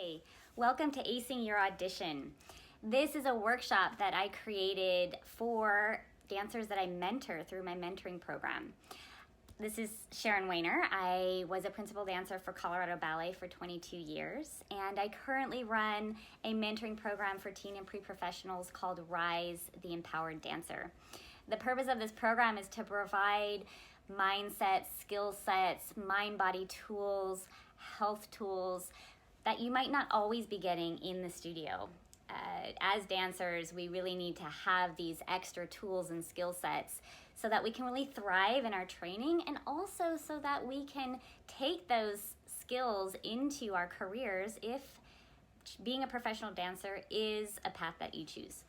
Hey, welcome to Acing Your Audition. This is a workshop that I created for dancers that I mentor through my mentoring program. This is Sharon Wehner. I was a principal dancer for Colorado Ballet for 22 years, and I currently run a mentoring program for teen and pre-professionals called Rise the Empowered Dancer. The purpose of this program is to provide mindsets, skill sets, mind-body tools, health tools that you might not always be getting in the studio. As dancers, we really need to have these extra tools and skill sets so that we can really thrive in our training, and also so that we can take those skills into our careers if being a professional dancer is a path that you choose.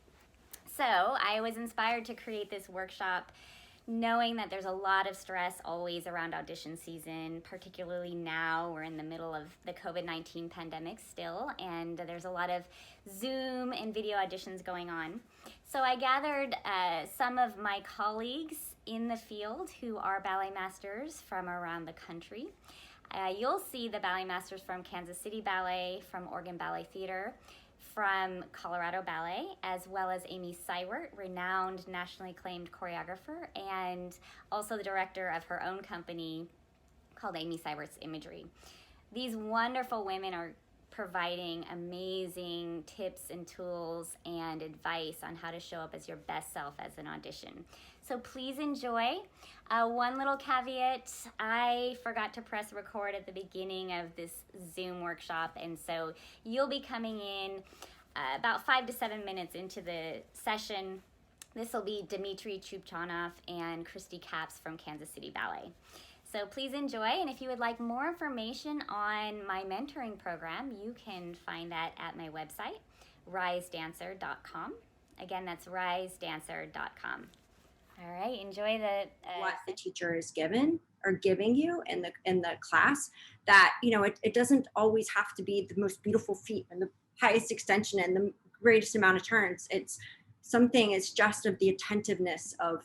So I was inspired to create this workshop knowing that there's a lot of stress always around audition season, particularly now. We're in the middle of the COVID-19 pandemic still, and there's a lot of Zoom and video auditions going on. So I gathered some of my colleagues in the field who are ballet masters from around the country. You'll see the ballet masters from Kansas City Ballet, from Oregon Ballet Theater, from Colorado Ballet, as well as Amy Seiwert, renowned nationally acclaimed choreographer, and also the director of her own company called Amy Seiwert's Imagery. These wonderful women are providing amazing tips and tools and advice on how to show up as your best self as an audition. So please enjoy. One little caveat, I forgot to press record at the beginning of this Zoom workshop, and so you'll be coming in about 5 to 7 minutes into the session. This will be Dmitry, Trubchanov, and Kristi from Kansas City Ballet. So please enjoy, and if you would like more information on my mentoring program, you can find that at my website, risedancer.com. Again, that's risedancer.com. All right, enjoy the what the teacher is giving or giving you in the class. That, you know, it doesn't always have to be the most beautiful feet and the highest extension and the greatest amount of turns. It's something, it's just of the attentiveness of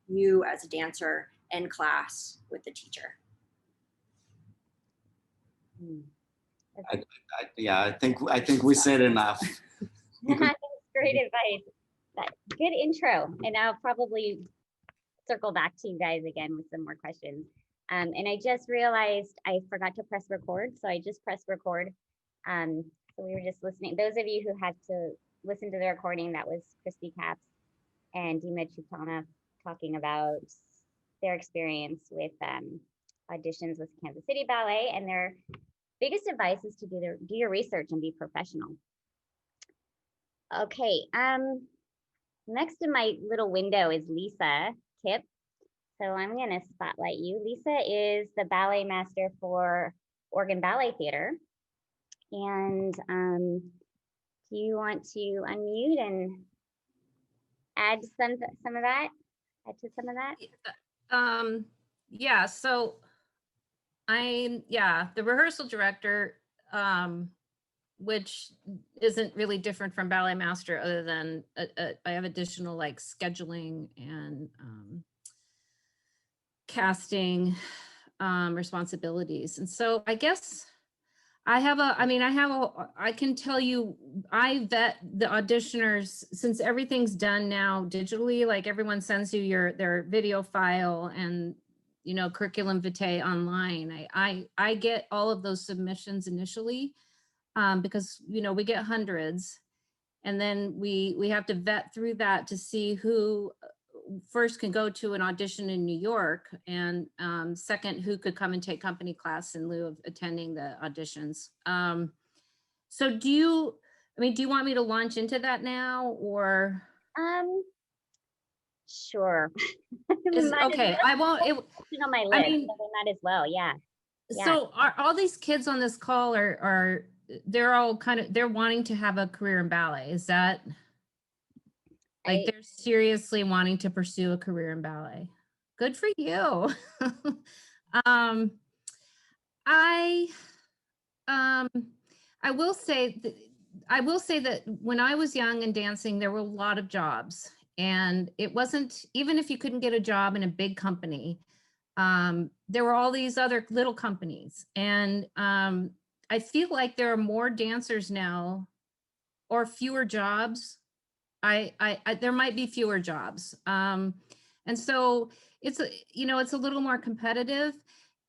you as a dancer in class with the teacher. I think we said enough. That's great advice. Good intro, and I'll probably circle back to you guys again with some more questions. And I just realized I forgot to press record, so I just pressed record. So we were just listening. Those of you who had to listen to the recording, that was Kristi and Dmitry talking about their experience with auditions with Kansas City Ballet, and their biggest advice is to do your research and be professional. Okay, next in my little window is Lisa Kipp. So I'm gonna spotlight you. Lisa is the ballet master for Oregon Ballet Theater. And do you want to unmute and add some of that? Add to some of that? Yeah, so I'm the rehearsal director, which isn't really different from ballet master, other than I have additional like scheduling and casting responsibilities. And so I guess I can tell you, I vet the auditioners, since everything's done now digitally, like everyone sends you their video file and, you know, curriculum vitae online. I get all of those submissions initially because, you know, we get hundreds, and then we have to vet through that to see who first can go to an audition in New York, and second, who could come and take company class in lieu of attending the auditions. So do you want me to launch into that now, or? Sure. Okay, I won't. On my list, so we might as well, yeah. So are all these kids on this call are they're all they're wanting to have a career in ballet? Is that? Like they're seriously wanting to pursue a career in ballet. Good for you. I will say that when I was young and dancing, there were a lot of jobs, and it wasn't, even if you couldn't get a job in a big company, there were all these other little companies, and I feel like there are more dancers now or fewer jobs. There might be fewer jobs. And so it's a little more competitive.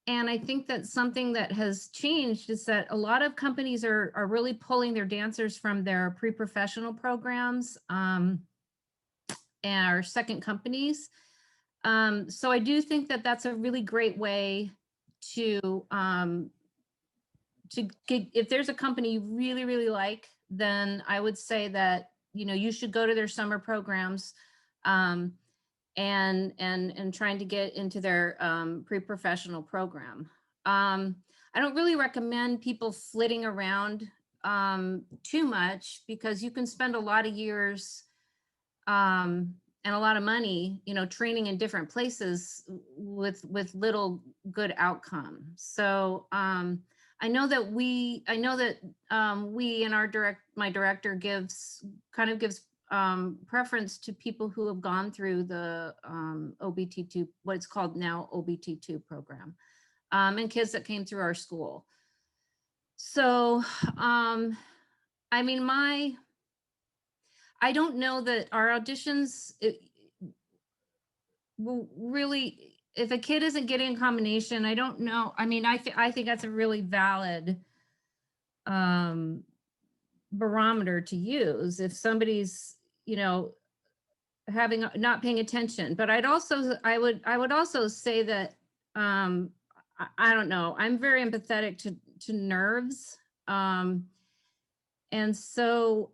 And I think that something that has changed is that a lot of companies are really pulling their dancers from their pre-professional programs, and our second companies. So I do think that that's a really great way to get, if there's a company you really, really like, then I would say that, you should go to their summer programs, and trying to get into their pre-professional program. I don't really recommend people flitting around too much, because you can spend a lot of years and a lot of money, training in different places with little good outcome. So I know that we and my director gives preference to people who have gone through the OBT2, what it's called now, OBT2 program, and kids that came through our school. So, I don't know that our auditions will really, if a kid isn't getting a combination, I don't know. I think that's a really valid barometer to use if somebody's, not paying attention. But I would also say that I don't know, I'm very empathetic to nerves. And so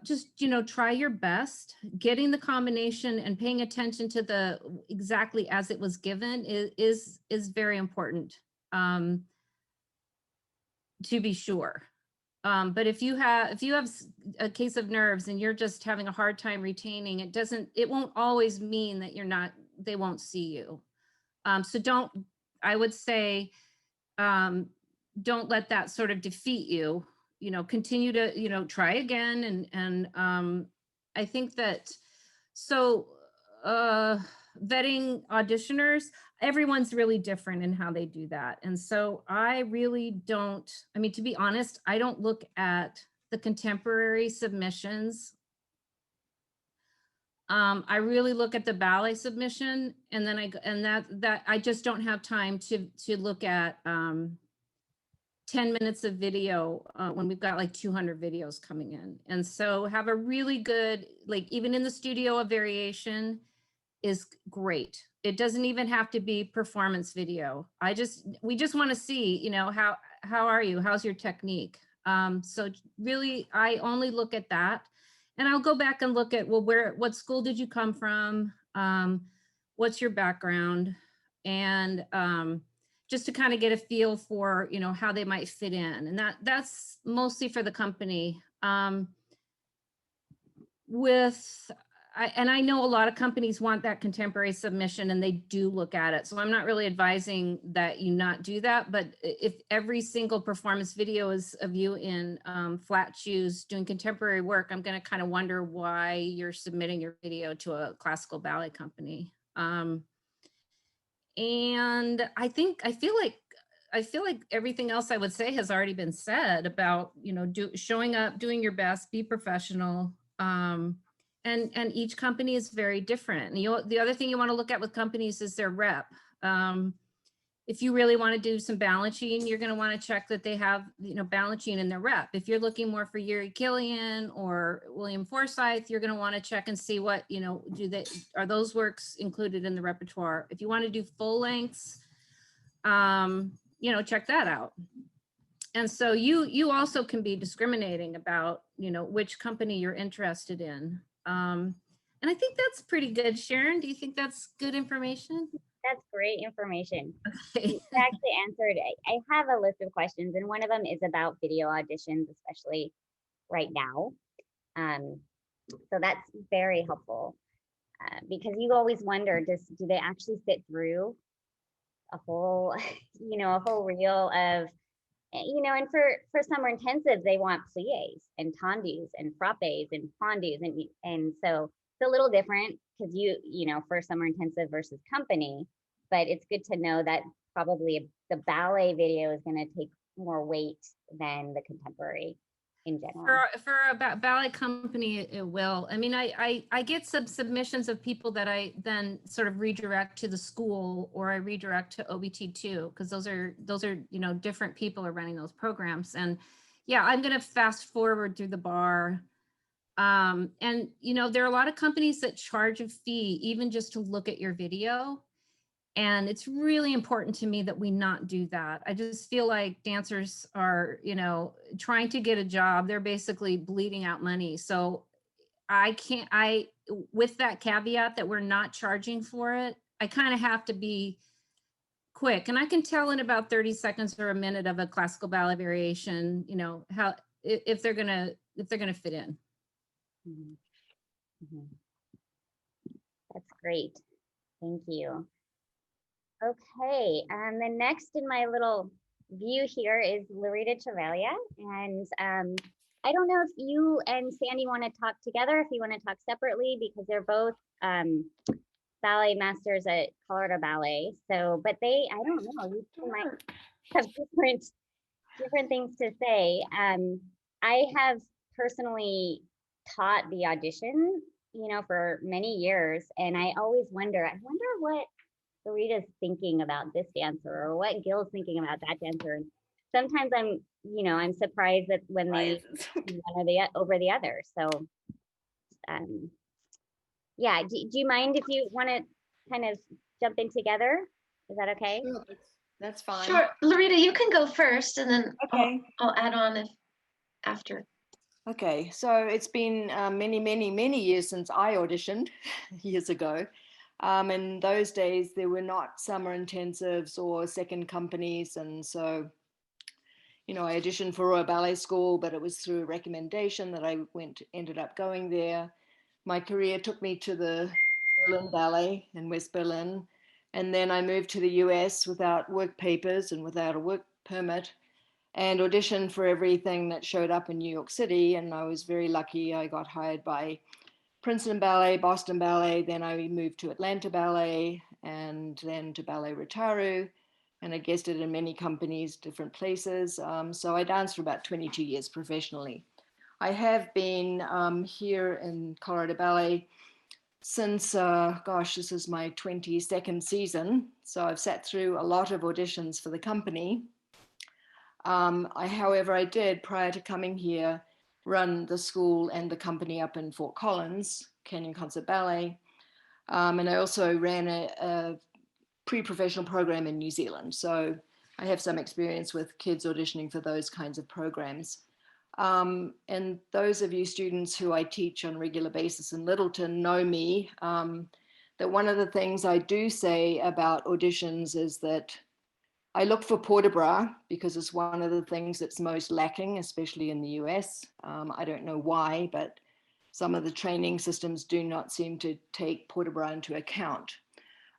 just, try your best. Getting the combination and paying attention to the exactly as it was given is very important, to be sure. But if you have a case of nerves and you're just having a hard time retaining, it won't always mean that they won't see you. So I would say, don't let that sort of defeat you. Continue to, try again. And I think that, so vetting auditioners, everyone's really different in how they do that. And so I really don't, to be honest, I don't look at the contemporary submissions. I really look at the ballet submission, and then I just don't have time to look at 10 minutes of video when we've got like 200 videos coming in. And so have a really good, like, even in the studio, a variation is great. It doesn't even have to be performance video. We just want to see, how are you? How's your technique? So really, I only look at that. And I'll go back and look at, well, what school did you come from? What's your background? And just to kind of get a feel for, how they might fit in. And that's mostly for the company. And I know a lot of companies want that contemporary submission, and they do look at it. So I'm not really advising that you not do that. But if every single performance video is of you in flat shoes doing contemporary work, I'm going to kind of wonder why you're submitting your video to a classical ballet company. And I feel like everything else I would say has already been said about, showing up, doing your best, be professional. And each company is very different. And the other thing you want to look at with companies is their rep. If you really want to do some balancing, you're going to want to check that they have, balancing in their rep. If you're looking more for Yuri Killian or William Forsythe, you're going to want to check and see what, are those works included in the repertoire. If you want to do full lengths, check that out. And so you also can be discriminating about, which company you're interested in. And I think that's pretty good. Sharon, do you think that's good information? That's great information. Okay. You actually answered. I have a list of questions, and one of them is about video auditions, especially right now. So that's very helpful, because you always wonder, do they actually sit through a whole, a whole reel of, and for summer intensive, they want pliés and tendus and frappés and fondus, and so it's a little different because for summer intensive versus company. But it's good to know that probably the ballet video is going to take more weight than the contemporary in general. For a ballet company, it will. I mean, I get some submissions of people that I then sort of redirect to the school, or I redirect to OBT2, because those are, you know, different people are running those programs. And yeah, I'm going to fast forward through the bar. And, you know, there are a lot of companies that charge a fee even just to look at your video. And it's really important to me that we not do that. I just feel like dancers are, you know, trying to get a job. They're basically bleeding out money. So with that caveat that we're not charging for it, I kind of have to be quick. And I can tell in about 30 seconds or a minute of a classical ballet variation, you know, how, if they're going to fit in. Mhm. Mhm. That's great. Thank you. Okay, the next in my little view here is Lorita Travaglia. And I don't know if you and Sandy want to talk together, if you want to talk separately, because they're both ballet masters at Colorado Ballet. So, but they, I don't know, you two might have different things to say. I have personally taught the audition, you know, for many years, and I always wonder what Lorita's thinking about this dancer, or what Gil's thinking about that dancer. And sometimes I'm surprised that when they one over the other. So, yeah. Do you mind if you want to kind of jump in together? Is that okay? Sure, that's fine. Sure, Lorita, you can go first, and then Okay. I'll add on after. Okay, so it's been many years since I auditioned years ago. In those days, there were not summer intensives or second companies. And so, you know, I auditioned for Royal Ballet School, but it was through a recommendation that I ended up going there. My career took me to the Berlin Ballet in West Berlin. And then I moved to the US without work papers and without a work permit, and auditioned for everything that showed up in New York City. And I was very lucky. I got hired by Princeton Ballet, Boston Ballet, then I moved to Atlanta Ballet, and then to Ballet Rotaru, and I guested in many companies, different places. So I danced for about 22 years professionally. I have been here in Colorado Ballet since, this is my 22nd season. So I've sat through a lot of auditions for the company. However, I did, prior to coming here, run the school and the company up in Fort Collins, Canyon Concert Ballet. And I also ran a pre-professional program in New Zealand. So I have some experience with kids auditioning for those kinds of programs. And those of you students who I teach on a regular basis in Littleton know me, that one of the things I do say about auditions is that I look for port de bras because it's one of the things that's most lacking, especially in the US. I don't know why, but some of the training systems do not seem to take port de bras into account.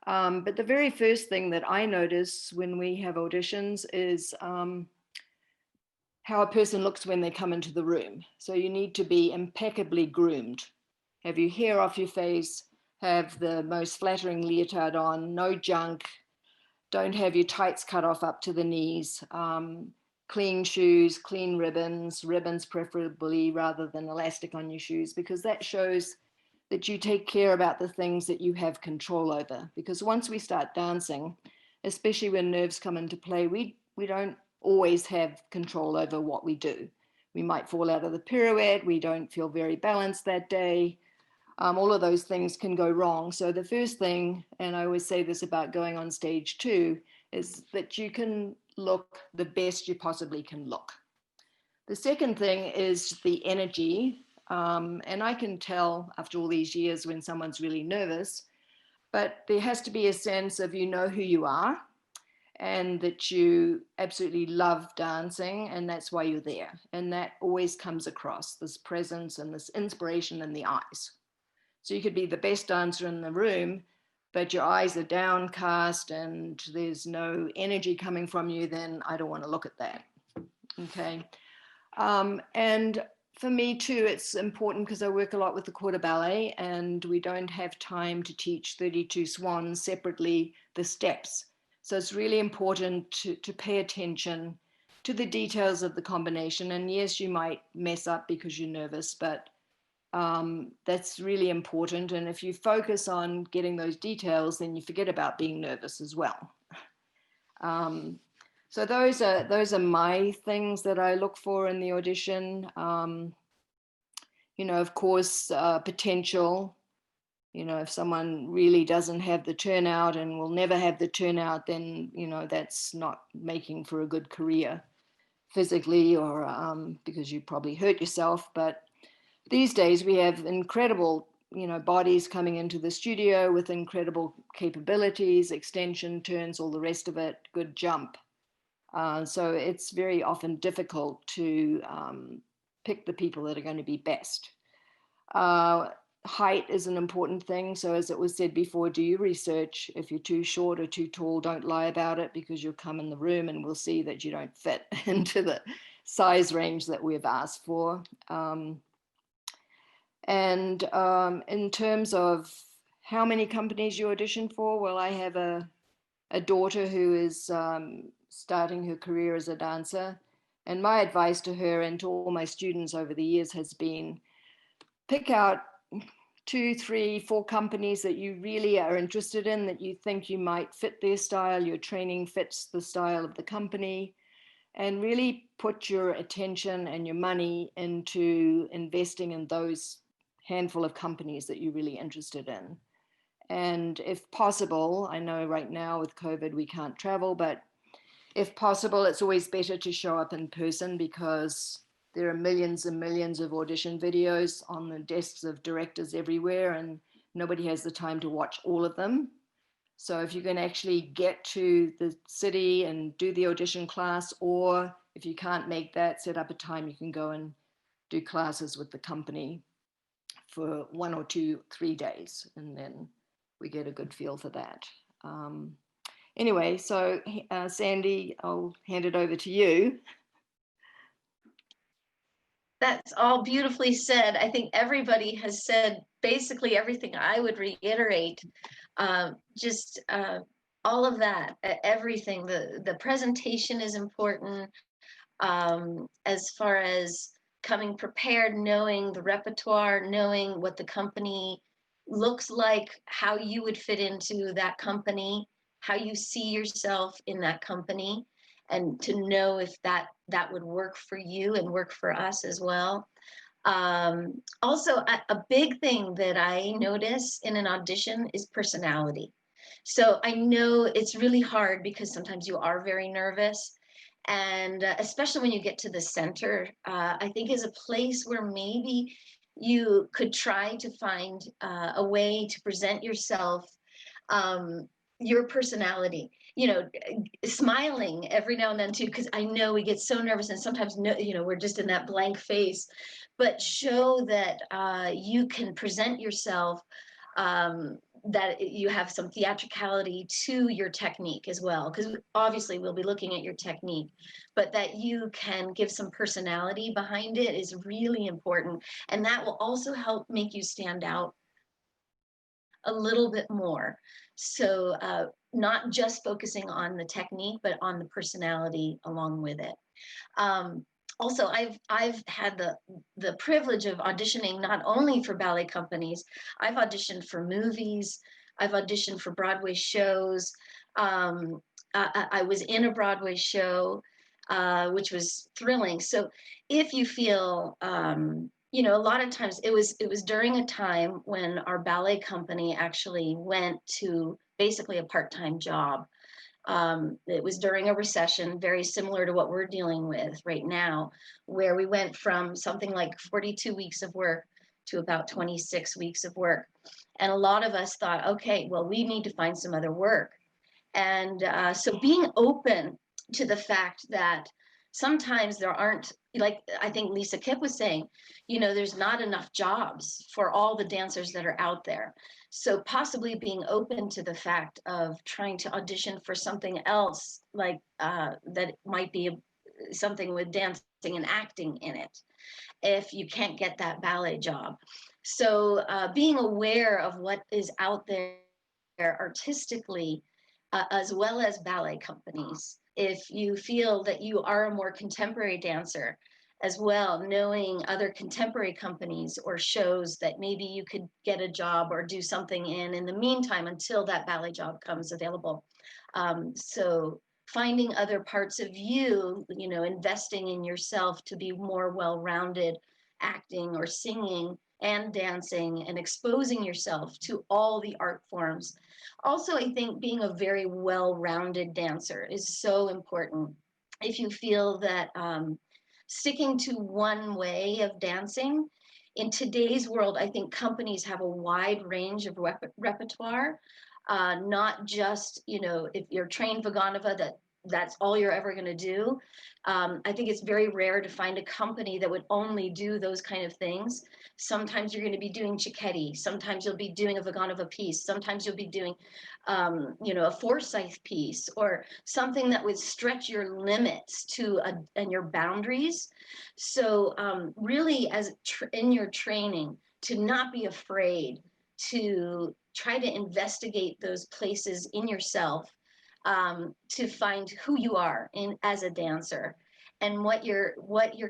But the very first thing that I notice when we have auditions is how a person looks when they come into the room. So you need to be impeccably groomed. Have your hair off your face, have the most flattering leotard on, no junk. Don't have your tights cut off up to the knees, clean shoes, clean ribbons preferably rather than elastic on your shoes, because that shows that you take care about the things that you have control over. Because once we start dancing, especially when nerves come into play, we don't always have control over what we do. We might fall out of the pirouette, we don't feel very balanced that day. All of those things can go wrong. So the first thing, and I always say this about going on stage too, is that you can look the best you possibly can look. The second thing is the energy. And I can tell after all these years when someone's really nervous, but there has to be a sense of, you know who you are and that you absolutely love dancing, and that's why you're there. And that always comes across, this presence and this inspiration in the eyes. So you could be the best dancer in the room, but your eyes are downcast and there's no energy coming from you, then I don't want to look at that. Okay. And for me too, it's important because I work a lot with the quarter ballet and we don't have time to teach 32 swans separately, the steps. So it's really important to pay attention to the details of the combination. And yes, you might mess up because you're nervous, but that's really important. And if you focus on getting those details, then you forget about being nervous as well. So those are my things that I look for in the audition. You know, of course, potential. You know, if someone really doesn't have the turnout and will never have the turnout, then, you know, that's not making for a good career physically, or because you probably hurt yourself. But these days we have incredible, you know, bodies coming into the studio with incredible capabilities, extension, turns, all the rest of it, good jump. So it's very often difficult to pick the people that are going to be best. Height is an important thing. So as it was said before, do your research. If you're too short or too tall, don't lie about it, because you'll come in the room and we'll see that you don't fit into the size range that we've asked for. And in terms of how many companies you audition for, well, I have a daughter who is starting her career as a dancer. And my advice to her and to all my students over the years has been, pick out 2, 3, 4 companies that you really are interested in, that you think you might fit their style, your training fits the style of the company, and really put your attention and your money into investing in those handful of companies that you're really interested in. And if possible, I know right now with COVID we can't travel, but if possible, it's always better to show up in person, because there are millions and millions of audition videos on the desks of directors everywhere, and nobody has the time to watch all of them. So if you can actually get to the city and do the audition class, or if you can't make that, set up a time you can go and do classes with the company for 1 or 2, 3 days, and then we get a good feel for that. Anyway, so Sandy, I'll hand it over to you. That's all beautifully said. I think everybody has said basically everything I would reiterate. Just all of that, everything. The presentation is important, as far as coming prepared, knowing the repertoire, knowing what the company looks like, how you would fit into that company, how you see yourself in that company, and to know if that would work for you and work for us as well. Also, a big thing that I notice in an audition is personality. So I know it's really hard because sometimes you are very nervous. And especially when you get to the center, I think is a place where maybe you could try to find a way to present yourself, your personality, you know, smiling every now and then too, because I know we get so nervous and sometimes, you know, we're just in that blank face, but show that you can present yourself, that you have some theatricality to your technique as well, because obviously we'll be looking at your technique, but that you can give some personality behind it is really important. And that will also help make you stand out a little bit more. So not just focusing on the technique, but on the personality along with it. Also, I've had the privilege of auditioning not only for ballet companies. I've auditioned for movies. I've auditioned for Broadway shows. I was in a Broadway show, which was thrilling. So if you feel, you know, a lot of times it was during a time when our ballet company actually went to basically a part-time job. It was during a recession, very similar to what we're dealing with right now, where we went from something like 42 weeks of work to about 26 weeks of work. And a lot of us thought, okay, well, we need to find some other work. And so being open to the fact that sometimes there aren't, like I think Lisa Kipp was saying, you know, there's not enough jobs for all the dancers that are out there. So possibly being open to the fact of trying to audition for something else, like that might be something with dancing and acting in it, if you can't get that ballet job. So being aware of what is out there artistically, as well as ballet companies, if you feel that you are a more contemporary dancer as well, knowing other contemporary companies or shows that maybe you could get a job or do something in the meantime until that ballet job comes available. So finding other parts of you, you know, investing in yourself to be more well-rounded, acting or singing and dancing, and exposing yourself to all the art forms. Also, I think being a very well-rounded dancer is so important. If you feel that sticking to one way of dancing, in today's world, I think companies have a wide range of repertoire, not just, you know, if you're trained Vaganova, that's all you're ever going to do. I think it's very rare to find a company that would only do those kind of things. Sometimes you're going to be doing Cicchetti. Sometimes you'll be doing a Vaganova piece. Sometimes you'll be doing, you know, a Forsyth piece or something that would stretch your limits and your boundaries. So really, in your training, to not be afraid to try to investigate those places in yourself, to find who you are as a dancer and what your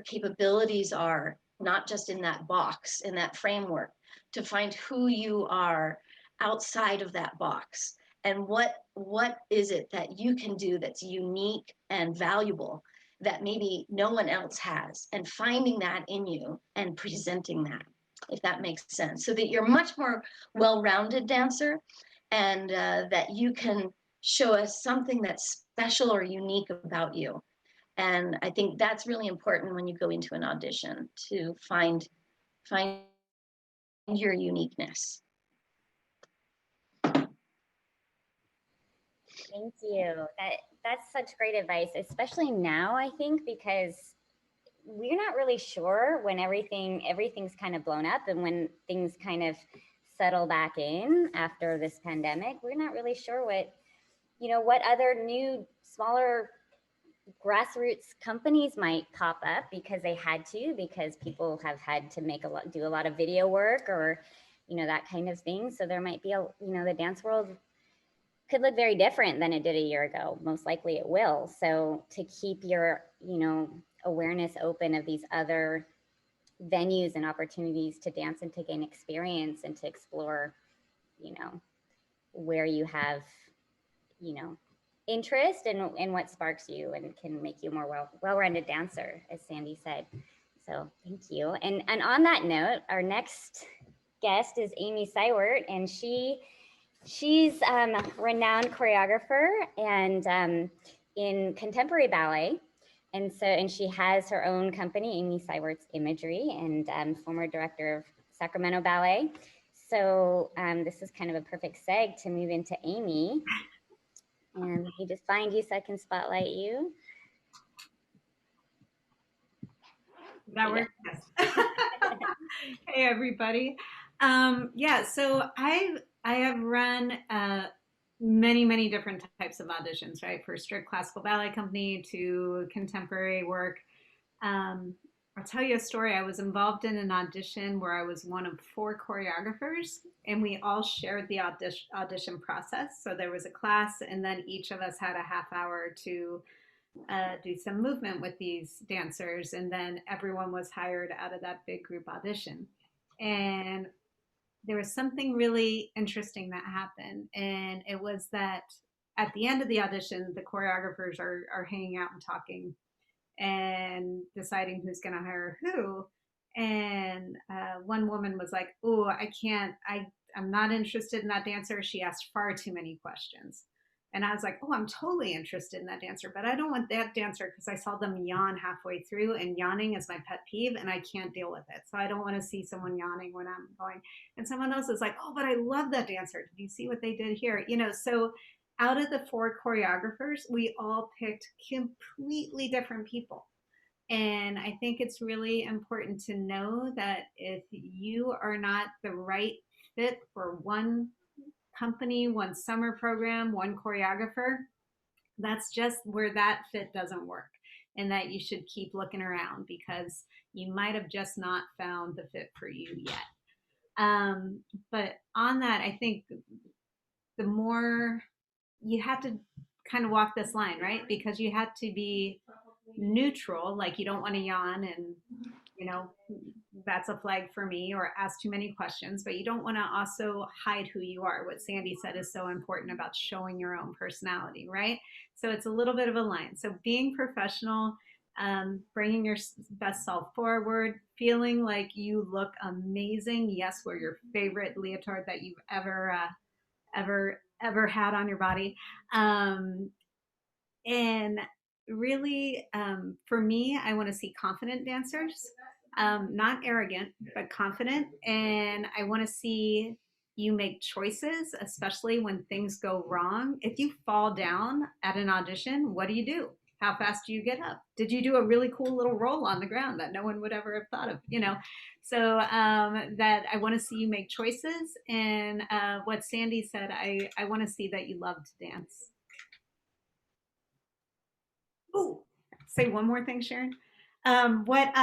capabilities are, not just in that box, in that framework, to find who you are outside of that box and what is it that you can do that's unique and valuable that maybe no one else has, and finding that in you and presenting that, if that makes sense, so that you're much more well-rounded dancer, and that you can show us something that's special or unique about you. And I think that's really important when you go into an audition, to find your uniqueness. Thank you. That's such great advice, especially now, I think, because we're not really sure when everything's kind of blown up, and when things kind of settle back in after this pandemic, we're not really sure what other new, smaller grassroots companies might pop up, because people have had to do a lot of video work, or, you know, that kind of thing. So there might be the dance world could look very different than it did a year ago. Most likely it will. So to keep your, awareness open of these other venues and opportunities to dance and to gain experience and to explore, where you have, interest and what sparks you and can make you a more well-rounded dancer, as Sandy said. So thank you. And on that note, our next guest is Amy Seiwert, and she's a renowned choreographer and in contemporary ballet. And she has her own company, Amy Seiwert's Imagery, and former director of Sacramento Ballet. So this is kind of a perfect seg to move into Amy. And let me just find you so I can spotlight you. That works. Hey, everybody. So I have run many different types of auditions, right? For strict classical ballet company to contemporary work. I'll tell you a story. I was involved in an audition where I was one of 4 choreographers, and we all shared the audition process. So there was a class, and then each of us had a half hour to do some movement with these dancers, and then everyone was hired out of that big group audition. And there was something really interesting that happened, and it was that at the end of the audition, the choreographers are hanging out and talking and deciding who's going to hire who. And one woman was like, "Oh, I'm not interested in that dancer. She asked far too many questions." And I was like, "Oh, I'm totally interested in that dancer, but I don't want that dancer because I saw them yawn halfway through, and yawning is my pet peeve, and I can't deal with it. So I don't want to see someone yawning when I'm going." And someone else is like, "Oh, but I love that dancer. Did you see what they did here?" So out of the 4 choreographers, we all picked completely different people. And I think it's really important to know that if you are not the right fit for one company, one summer program, one choreographer, that's just where that fit doesn't work, and that you should keep looking around, because you might have just not found the fit for you yet. But on that, I think the more you have to kind of walk this line, right? Because you have to be neutral, like you don't want to yawn and, you know, that's a flag for me, or ask too many questions, but you don't want to also hide who you are. What Sandy said is so important about showing your own personality, right? So it's a little bit of a line. So being professional, bringing your best self forward, feeling like you look amazing. Yes, wear your favorite leotard that you've ever had on your body. And really, for me, I want to see confident dancers, not arrogant, but confident. And I want to see you make choices, especially when things go wrong. If you fall down at an audition, what do? How fast do you get up? Did you do a really cool little roll on the ground that no one would ever have thought of, you know? So that I want to see you make choices. And what Sandy said, I want to see that you love to dance. Oh, say one more thing, Sharon. What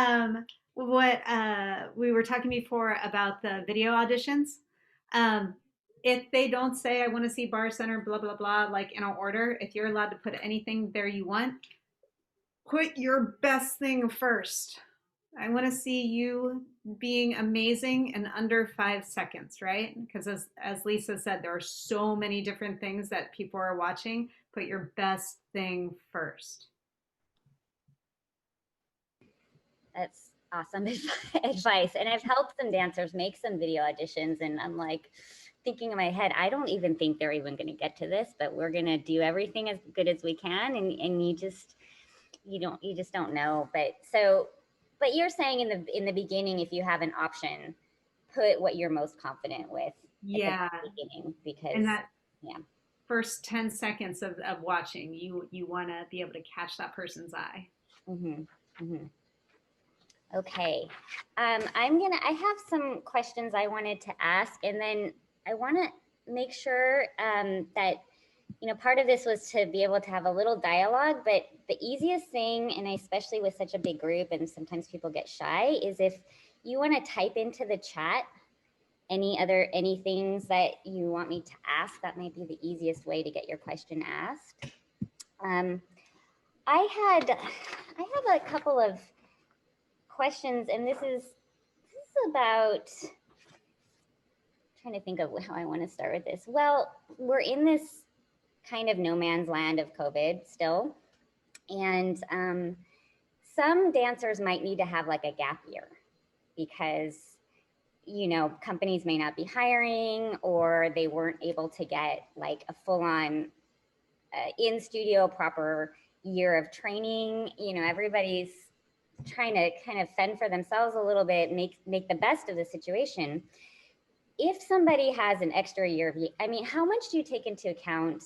we were talking before about the video auditions. If they don't say I want to see bar center, blah blah blah, like in an order, if you're allowed to put anything there you want, put your best thing first. I want to see you being amazing in under 5 seconds, right? Because as Lisa said, there are so many different things that people are watching. Put your best thing first. That's awesome advice. And I've helped some dancers make some video auditions, and I'm like thinking in my head, I don't even think they're even going to get to this, but we're going to do everything as good as we can. And you just don't know. But you're saying in the beginning, if you have an option, put what you're most confident with. Yeah. At the beginning, because and that first 10 seconds of watching, you want to be able to catch that person's eye. Mm-hmm. Mm-hmm. Okay. I have some questions I wanted to ask, and then I want to make sure that, you know, part of this was to be able to have a little dialogue, but the easiest thing, and especially with such a big group and sometimes people get shy, is if you want to type into the chat any things that you want me to ask. That might be the easiest way to get your question asked. I have a couple of questions, and this is about, trying to think of how I want to start with this. Well, we're in this kind of no man's land of COVID still, and some dancers might need to have like a gap year because, you know, companies may not be hiring, or they weren't able to get like a full-on in studio proper year of training. You know, everybody's trying to kind of fend for themselves a little bit, make the best of the situation. If somebody has an extra year of, I mean, how much do you take into account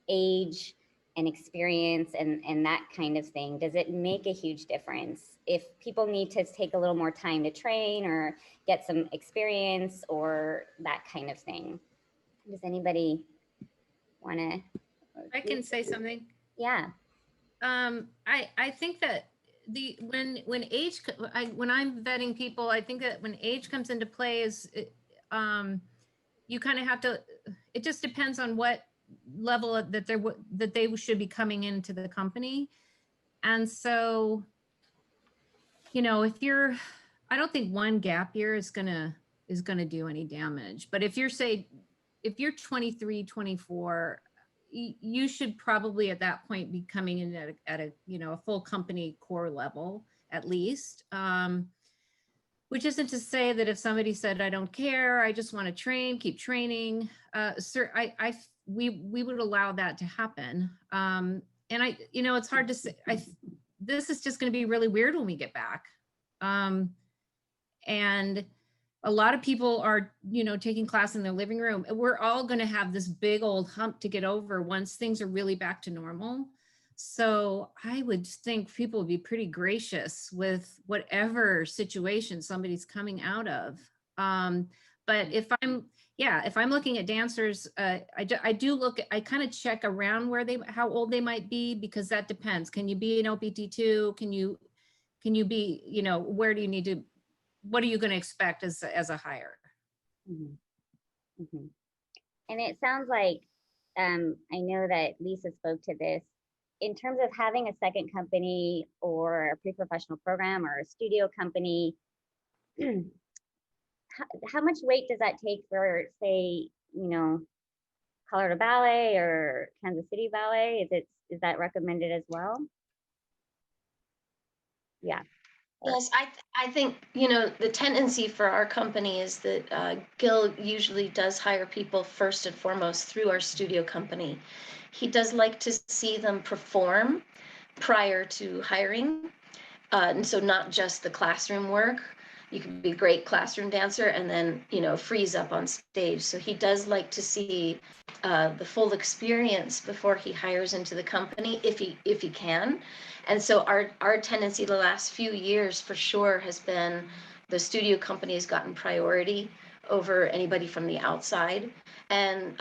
age and experience and that kind of thing? Does it make a huge difference if people need to take a little more time to train or get some experience or that kind of thing? Does anybody want to? I can say something. Yeah. I think that when I'm vetting people, I think that when age comes into play you kind of have to, it just depends on what level that they should be coming into the company. And so, you know, I don't think one gap year is gonna do any damage. But if you're 23, 24, you should probably at that point be coming in at a you know, a full company core level at least. Which isn't to say that if somebody said, I don't care, I just want to train, keep training, we would allow that to happen. And you know, it's hard to say, this is just going to be really weird when we get back. And a lot of people are, you know, taking class in their living room. We're all going to have this big old hump to get over once things are really back to normal. So I would think people would be pretty gracious with whatever situation somebody's coming out of. But if I'm looking at dancers, I kind of check around how old they might be, because that depends. Can you be an OPT2? Can you be, you know, where do you need to, what are you going to expect as a hire? Mm-hmm. Mm-hmm. And it sounds like I know that Lisa spoke to this, in terms of having a second company or a pre-professional program or a studio company, how much weight does that take for, say, Colorado Ballet or Kansas City Ballet? Is that recommended as well? Yeah. Yes, I think, the tendency for our company is that Gil usually does hire people first and foremost through our studio company. He does like to see them perform prior to hiring. And so not just the classroom work. You can be a great classroom dancer and then, freeze up on stage. So he does like to see the full experience before he hires into the company, if he can. And so our tendency the last few years for sure has been the studio company has gotten priority over anybody from the outside. And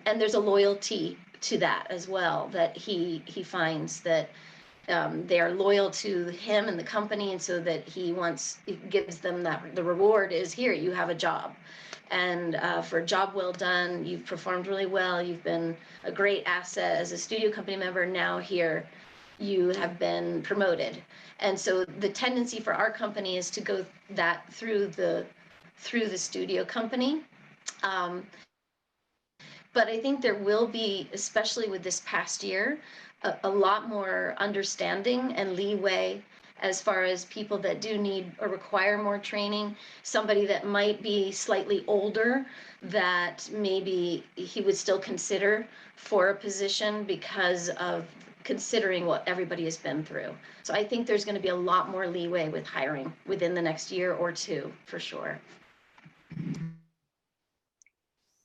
there's a loyalty to that as well, that he finds that they are loyal to him and the company, and so that he gives them that the reward is, here, you have a job, and for a job well done, you've performed really well, you've been a great asset as a studio company member, now here you have been promoted. And so the tendency for our company is to go that through the studio company. But I think there will be, especially with this past year, a lot more understanding and leeway as far as people that do need or require more training, somebody that might be slightly older that maybe he would still consider for a position because of considering what everybody has been through. So I think there's going to be a lot more leeway with hiring within the next year or two, for sure.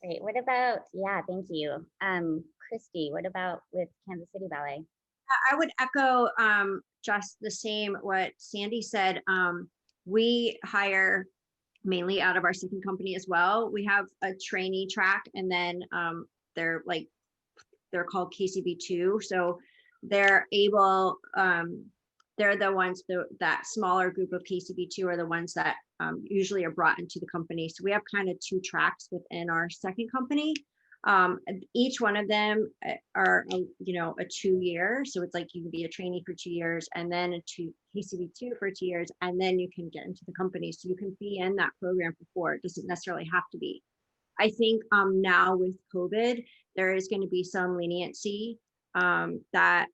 Great. What about, thank you. Kristi, what about with Kansas City Ballet? I would echo just the same what Sandy said. We hire mainly out of our second company as well. We have a trainee track, and then they're called KCB2. So they're able, they're the ones, that smaller group of KCB2 are the ones that usually are brought into the company. So we have kind of two tracks within our second company. Each one of them are, a 2 year. So it's like you can be a trainee for 2 years and then KCB2 for 2 years, and then you can get into the company. So you can be in that program for 4. It doesn't necessarily have to be. I think now with COVID, there is going to be some leniency that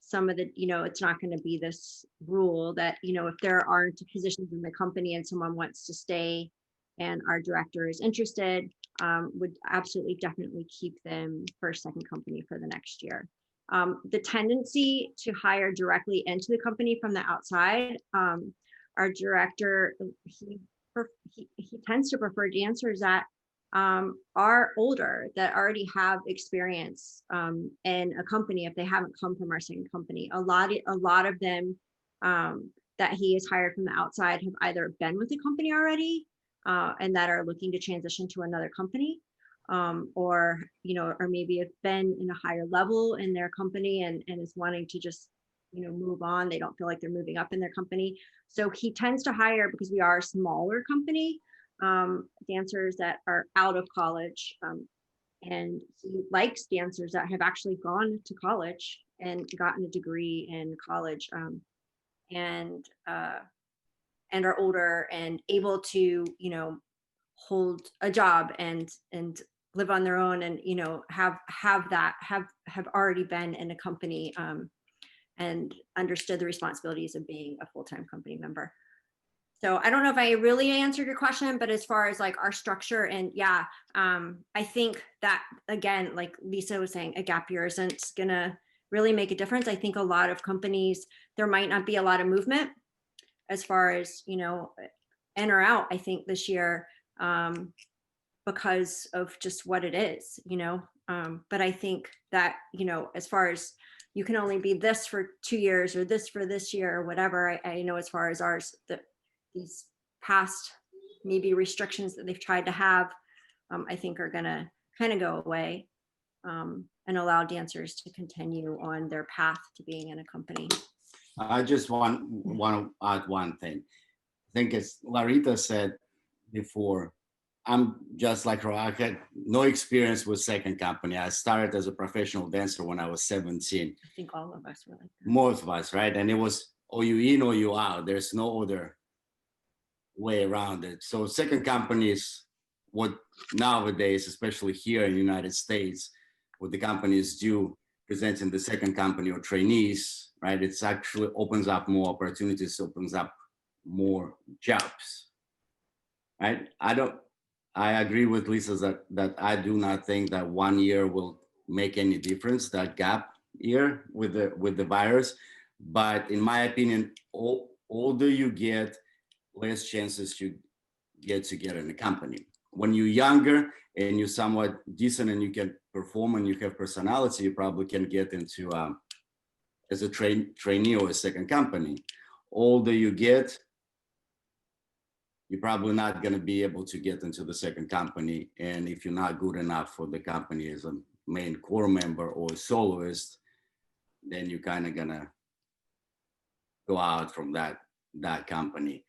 some of the, it's not going to be this rule that, if there aren't positions in the company and someone wants to stay and our director is interested, would absolutely definitely keep them for a second company for the next year. The tendency to hire directly into the company from the outside, our director, he tends to prefer dancers that are older, that already have experience in a company if they haven't come from our second company. A lot of them that he has hired from the outside have either been with the company already and that are looking to transition to another company, or maybe have been in a higher level in their company and is wanting to just move on. They don't feel like they're moving up in their company. So he tends to hire, because we are a smaller company, dancers that are out of college, and he likes dancers that have actually gone to college and gotten a degree in college, and are older and able to hold a job and live on their own, and have already been in a company and understood the responsibilities of being a full-time company member. So I don't know if I really answered your question, but as far as like our structure, and I think that, again, like Lisa was saying, a gap year isn't gonna really make a difference. I think a lot of companies, there might not be a lot of movement as far as, in or out, I think this year, because of just what it is, but I think that, as far as you can only be this for 2 years or this for this year or whatever, I know as far as ours, these past maybe restrictions that they've tried to have, I think are gonna kind of go away, and allow dancers to continue on their path to being in a company. I just want to add one thing. I think as Lorita said before, I'm just like her. I had no experience with second company. I started as a professional dancer when I was 17. I think all of us were like that. Most of us, right? And it was, or you in or you out. There's no other way around it. So second company is what nowadays, especially here in the United States, what the companies do, presenting the second company or trainees, right? It's actually opens up more opportunities, opens up more jobs, right? I agree with Lisa that I do not think that 1 year will make any difference, that gap year with the virus. But in my opinion, older you get, less chances you get to get in the company. When you're younger and you're somewhat decent and you can perform and you have personality, you probably can get into as a trainee or a second company. Older you get, you're probably not going to be able to get into the second company. And if you're not good enough for the company as a main core member or a soloist, then you're kind of going to go out from that company.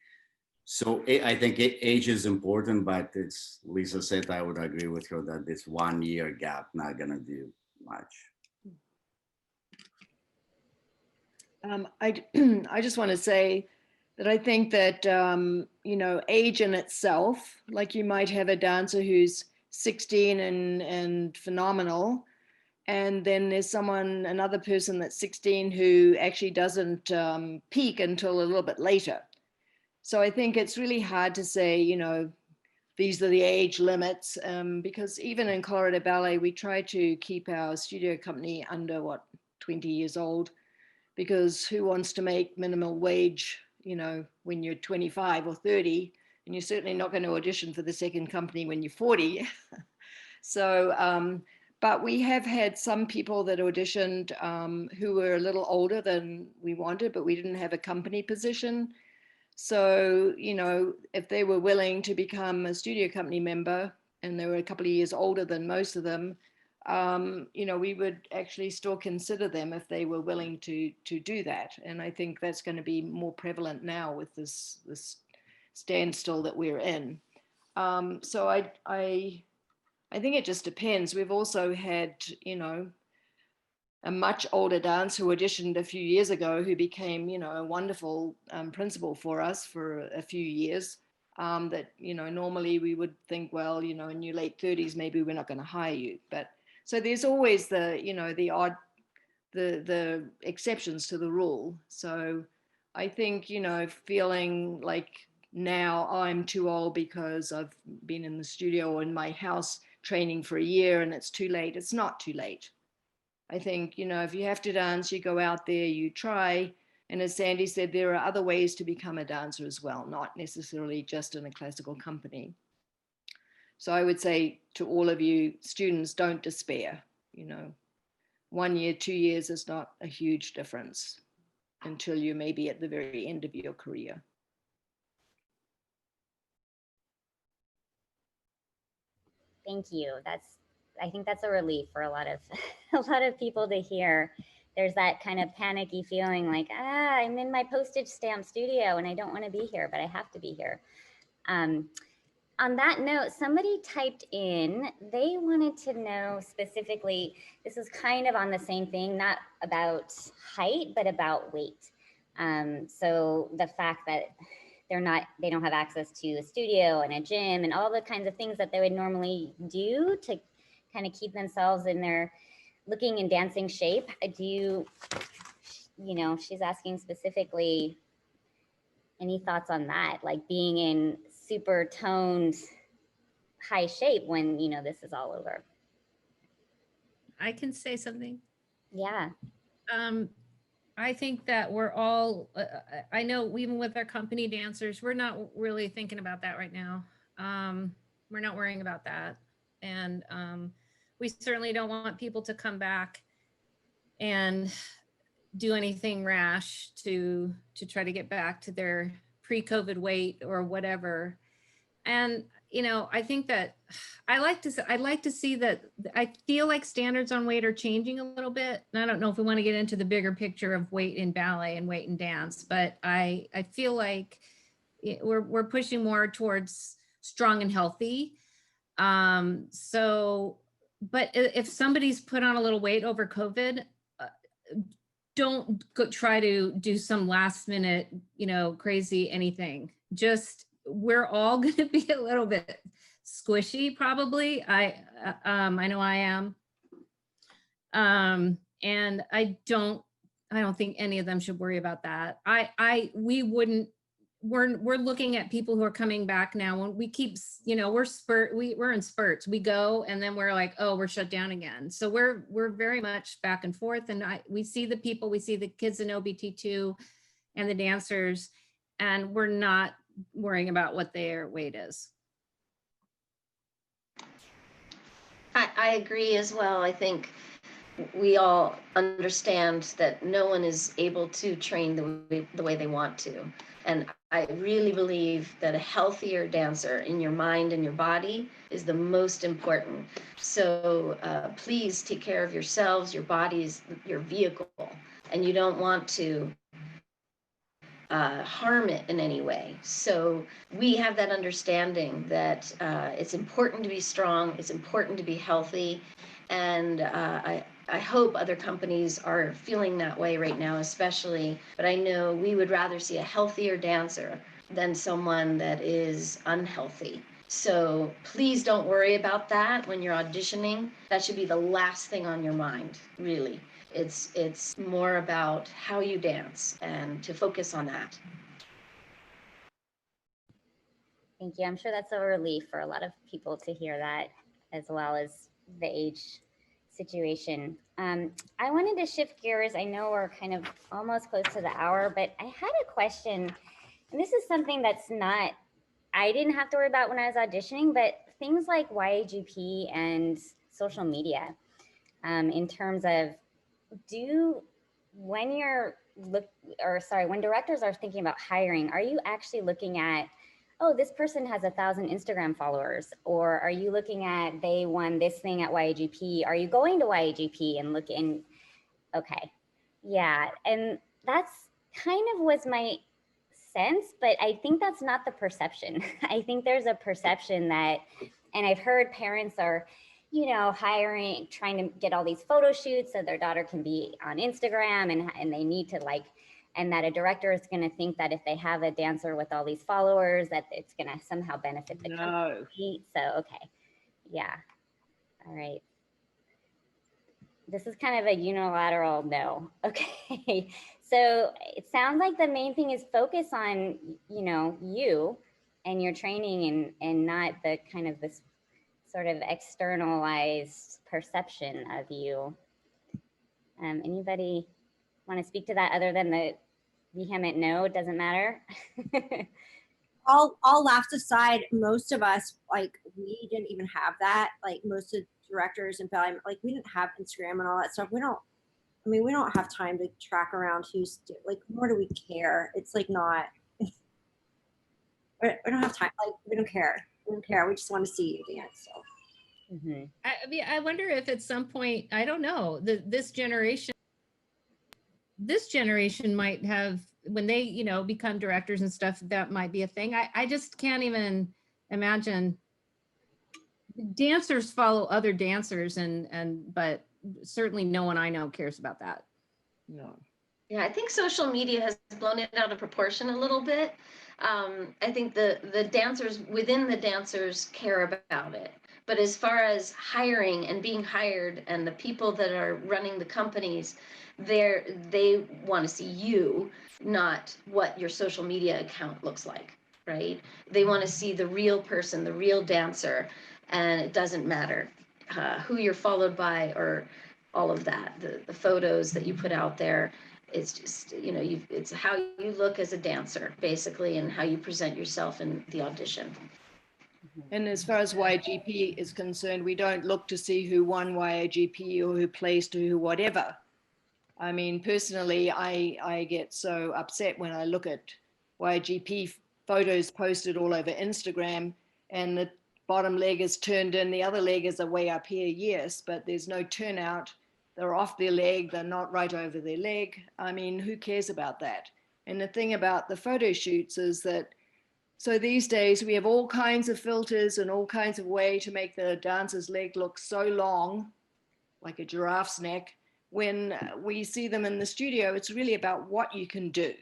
So I think age is important, but it's, Lisa said, I would agree with her that this 1 year gap not going to do much. I just want to say that I think that, you know, age in itself, like you might have a dancer who's 16 and phenomenal, and then there's another person that's 16 who actually doesn't peak until a little bit later. So I think it's really hard to say, you know, these are the age limits, because even in Colorado Ballet, we try to keep our studio company under 20 years old, because who wants to make minimum wage, you know, when you're 25 or 30, and you're certainly not going to audition for the second company when you're 40. So, but we have had some people that auditioned who were a little older than we wanted, but we didn't have a company position. So, you know, if they were willing to become a studio company member and they were a couple of years older than most of them, you know, we would actually still consider them if they were willing to do that. And I think that's going to be more prevalent now with this standstill that we're in. So I think it just depends. We've also had, you know, a much older dancer who auditioned a few years ago who became, you know, a wonderful principal for us for a few years, that, you know, normally we would think, well, you know, in your late 30s, maybe we're not going to hire you. But so there's always the, you know, the odd, the exceptions to the rule. So I think, you know, feeling like now I'm too old because I've been in the studio or in my house training for a year and it's too late. It's not too late. I think, you know, if you have to dance, you go out there, you try. And as Sandy said, there are other ways to become a dancer as well, not necessarily just in a classical company. So I would say to all of you students, don't despair. You know, 1 year, 2 years is not a huge difference until you may be at the very end of your career. Thank you. I think that's a relief for a lot of people to hear. There's that kind of panicky feeling like, I'm in my postage stamp studio and I don't want to be here, but I have to be here. On that note, somebody typed in, they wanted to know specifically, this is kind of on the same thing, not about height, but about weight. So the fact that they don't have access to a studio and a gym and all the kinds of things that they would normally do to kind of keep themselves in their looking and dancing shape. You know, she's asking specifically, any thoughts on that? Like being in super toned high shape when, you know, this is all over. I can say something. Yeah. I think that we're all, I know even with our company dancers, we're not really thinking about that right now. We're not worrying about that. And we certainly don't want people to come back and do anything rash to try to get back to their pre-COVID weight or whatever. And, you know, I think that I'd like to see that. I feel like standards on weight are changing a little bit. And I don't know if we want to get into the bigger picture of weight in ballet and weight in dance, but I feel like we're pushing more towards strong and healthy. So, but if somebody's put on a little weight over COVID, don't go try to do some last minute, crazy anything. Just, we're all going to be a little bit squishy, probably. I know I am. And I don't think any of them should worry about that. We're looking at people who are coming back now, when we keep, we're in spurts. We go and then we're like, oh, we're shut down again. So we're very much back and forth. And we see the people, we see the kids in OBT2 and the dancers, and we're not worrying about what their weight is. I agree as well. I think we all understand that no one is able to train the way they want to. And I really believe that a healthier dancer in your mind and your body is the most important. So please take care of yourselves. Your body is your vehicle, and you don't want to harm it in any way. So we have that understanding that it's important to be strong, it's important to be healthy, and I hope other companies are feeling that way right now, especially, but I know we would rather see a healthier dancer than someone that is unhealthy. So please don't worry about that when you're auditioning. That should be the last thing on your mind, really. It's more about how you dance and to focus on that. Thank you. I'm sure that's a relief for a lot of people to hear that, as well as the age situation. I wanted to shift gears. I know we're kind of almost close to the hour, but I had a question, and this is something that's not, I didn't have to worry about when I was auditioning, but things like YAGP and social media, in terms of, when directors are thinking about hiring, are you actually looking at, oh, this person has 1,000 Instagram followers, or are you looking at, they won this thing at YAGP? Are you going to YAGP and looking? Okay, yeah, and that's kind of was my sense, but I think that's not the perception. I think there's a perception that, and I've heard parents are, hiring, trying to get all these photo shoots so their daughter can be on Instagram, and they need to and that a director is going to think that if they have a dancer with all these followers, that it's going to somehow benefit the company. So, okay. Yeah. All right. This is kind of a unilateral no. Okay. So it sounds like the main thing is focus on, you and your training, and not the kind of this sort of externalized perception of you. Anybody want to speak to that other than the vehement no? It doesn't matter. All laughs aside, most of us, we didn't even have that. Most of the directors and ballet, we didn't have Instagram and all that stuff. We don't have time to track around who's nor do we care. It's not, we don't have time. We don't care. We don't care. We just want to see you dance. So. Mm-hmm. I wonder if at some point, I don't know, this generation might have, when they, become directors and stuff, that might be a thing. I just can't even imagine. Dancers follow other dancers, but certainly no one I know cares about that. No. Yeah, I think social media has blown it out of proportion a little bit. I think the dancers within the dancers care about it. But as far as hiring and being hired, and the people that are running the companies, they want to see you, not what your social media account looks like, right? They want to see the real person, the real dancer, and it doesn't matter who you're followed by or all of that. The photos that you put out there, it's just, it's how you look as a dancer, basically, and how you present yourself in the audition. And as far as YAGP is concerned, we don't look to see who won YAGP or who placed or who whatever. I mean, personally, I get so upset when I look at YAGP photos posted all over Instagram, and the bottom leg is turned in, the other leg is way up here, yes, but there's no turnout. They're off their leg, they're not right over their leg. I mean, who cares about that? And the thing about the photo shoots is that So these days we have all kinds of filters and all kinds of way to make the dancer's leg look so long, like a giraffe's neck. When we see them in the studio, it's really about what you can do,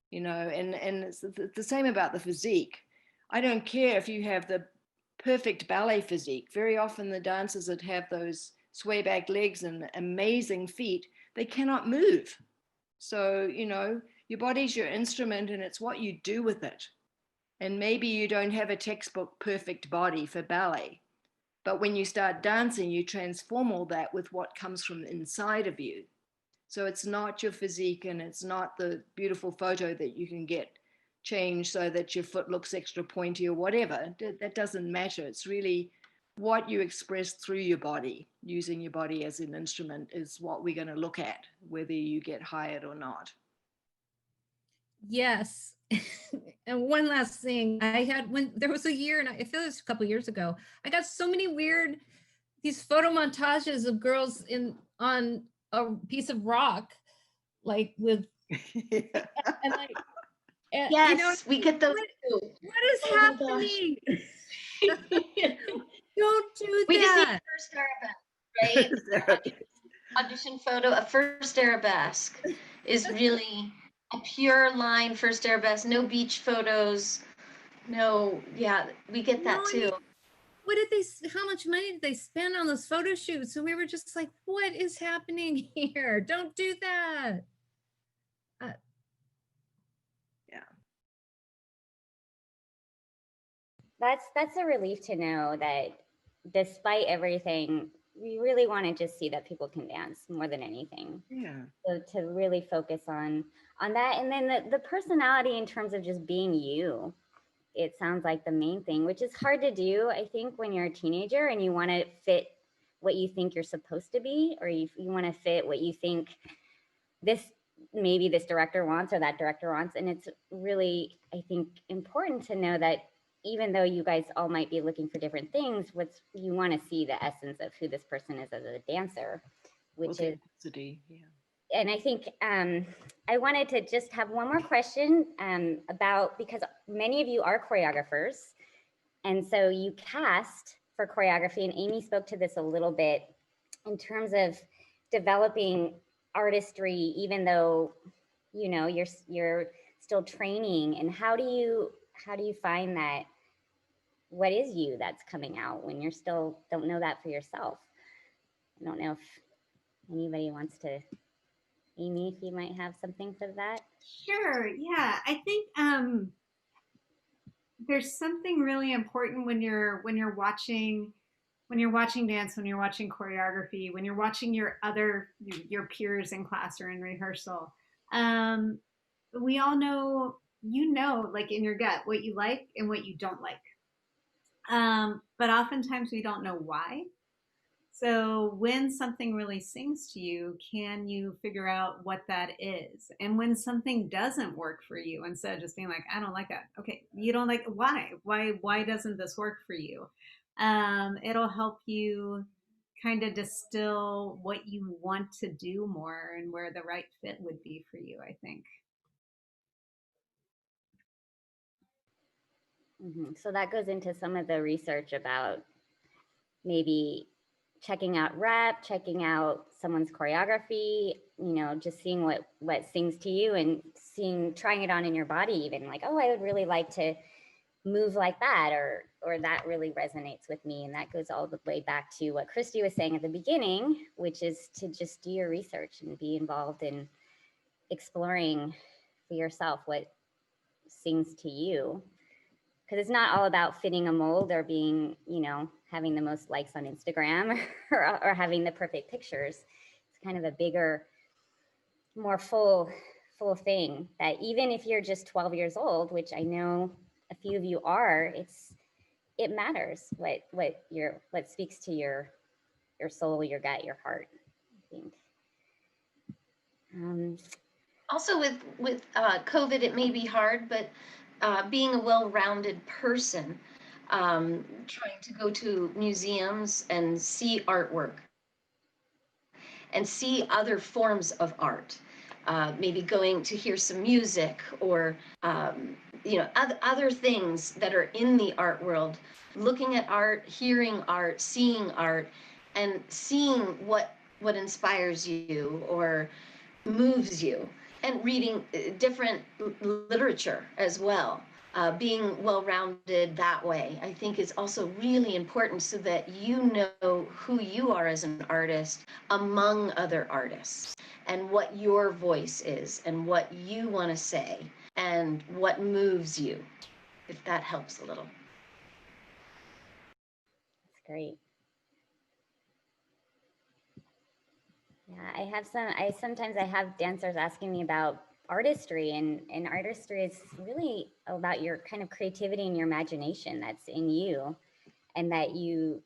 you know, and it's the same about the physique. I don't care if you have the perfect ballet physique. Very often the dancers that have those sway back legs and amazing feet, they cannot move. So, you know, your body's your instrument and it's what you do with it. And maybe you don't have a textbook perfect body for ballet, but when you start dancing, you transform all that with what comes from inside of you. So it's not your physique and it's not the beautiful photo that you can get changed so that your foot looks extra pointy or whatever. That doesn't matter. It's really what you express through your body. Using your body as an instrument is what we're going to look at, whether you get hired or not. Yes. And one last thing, I had, when there was a year, and I feel it was a couple of years ago, I got so many weird, these photo montages of girls on a piece of rock, like with, and like, and, Yes, you know, we get those too. what is Oh my happening? Don't do We just need that. a first arabesque, right? Audition photo, a first arabesque is really a pure line first arabesque, no beach photos, no, yeah, we get that too. What did they, how much money did they spend on those photo shoots? And we were just like, what is happening here? Don't do that. Yeah. That's a relief to know that despite everything, we really want to just see that people can dance more than anything. Yeah. So to really focus on that, and then the personality in terms of just being you. It sounds like the main thing, which is hard to do, I think, when you're a teenager and you want to fit what you think you're supposed to be, or you want to fit what you think maybe this director wants or that director wants. And it's really, I think, important to know that even though you guys all might be looking for different things, you want to see the essence of who this person is as a dancer, which is, yeah. And I think I wanted to just have one more question about, because many of you are choreographers, and so you cast for choreography, and Amy spoke to this a little bit in terms of developing artistry, even though, you know, you're still training. And how do you find that, what is you that's coming out when you're still don't know that for yourself? I don't know if anybody wants to. Amy, if you might have something for that. Sure. Yeah, I think there's something really important when you're watching dance, when you're watching choreography, when you're watching your peers in class or in rehearsal. We all know, you know, like in your gut, what you like and what you don't like. But oftentimes we don't know why. So when something really sings to you, can you figure out what that is? And when something doesn't work for you, instead of just being like, I don't like that. Okay, you don't like, why? Why doesn't this work for you? It'll help you kind of distill what you want to do more and where the right fit would be for you, I think. Mm-hmm. So that goes into some of the research about maybe checking out rep, checking out someone's choreography, you know, just seeing what sings to you and trying it on in your body, even like, oh, I would really like to move like that, or that really resonates with me. And that goes all the way back to what Kristi was saying at the beginning, which is to just do your research and be involved in exploring for yourself what sings to you. Because it's not all about fitting a mold or being, you know, having the most likes on Instagram or having the perfect pictures. It's kind of a bigger, more full thing that even if you're just 12 years old, which I know a few of you are, it matters what speaks to your soul, your gut, your heart, I think. Also with COVID, it may be hard, but being a well-rounded person, trying to go to museums and see artwork and see other forms of art. maybe going to hear some music, or other things that are in the art world, looking at art, hearing art, seeing art, and seeing what inspires you or moves you, and reading different literature as well. Being well-rounded that way, I think, is also really important, so that you know who you are as an artist among other artists, and what your voice is, and what you want to say, and what moves you, if that helps a little. That's great. Yeah, sometimes I have dancers asking me about artistry, and artistry is really about your kind of creativity and your imagination that's in you, and that you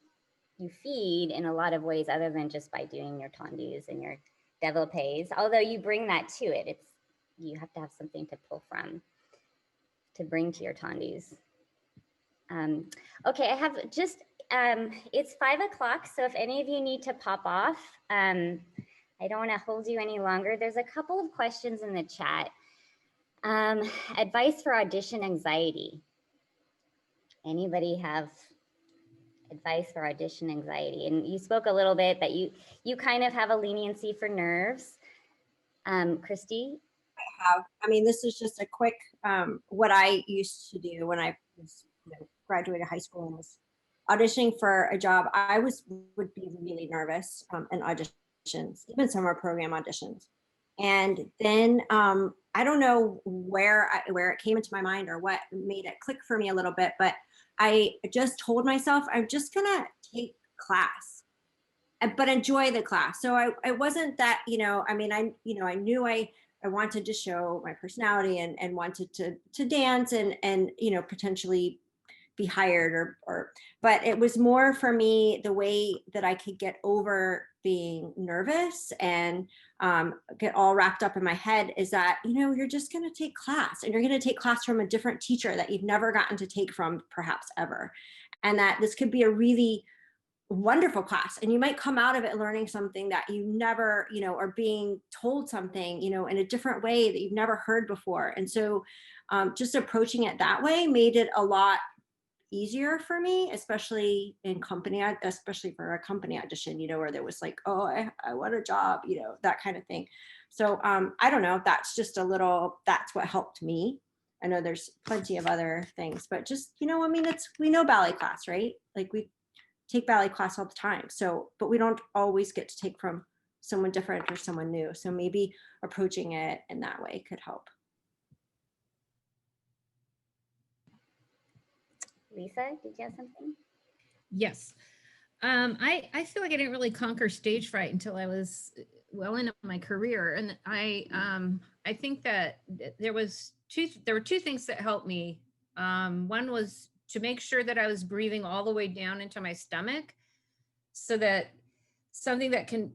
feed in a lot of ways other than just by doing your tendus and your développés. Although you bring that to it, you have to have something to pull from to bring to your tendus. Okay, I have just it's 5 o'clock, so if any of you need to pop off, I don't want to hold you any longer. There's a couple of questions in the chat. Advice for audition anxiety. Anybody have advice for audition anxiety? And you spoke a little bit that you kind of have a leniency for nerves. Kristi? I mean, this is just a quick, what I used to do when I was, graduated high school and was auditioning for a job. I would be really nervous in auditions, even summer program auditions. And then I don't know where it came into my mind or what made it click for me a little bit, but I just told myself, I'm just gonna take class, but enjoy the class. So I wasn't that, I mean, I knew I wanted to show my personality and wanted to dance and potentially be hired but it was more for me the way that I could get over being nervous and get all wrapped up in my head is that, you're just going to take class, and you're going to take class from a different teacher that you've never gotten to take from perhaps ever. And that this could be a really wonderful class, and you might come out of it learning something that you never, or being told something, in a different way that you've never heard before. And so just approaching it that way made it a lot easier for me, especially especially for a company audition, where there was like, oh, I want a job, that kind of thing. So I don't know, that's what helped me. I know there's plenty of other things, but just, we know ballet class, right? Like we take ballet class all the time. So, but we don't always get to take from someone different or someone new. So maybe approaching it in that way could help. Lisa, did you have something? Yes. I feel like I didn't really conquer stage fright until I was well into my career. And I think that there were two things that helped me. One was to make sure that I was breathing all the way down into my stomach, so that something that can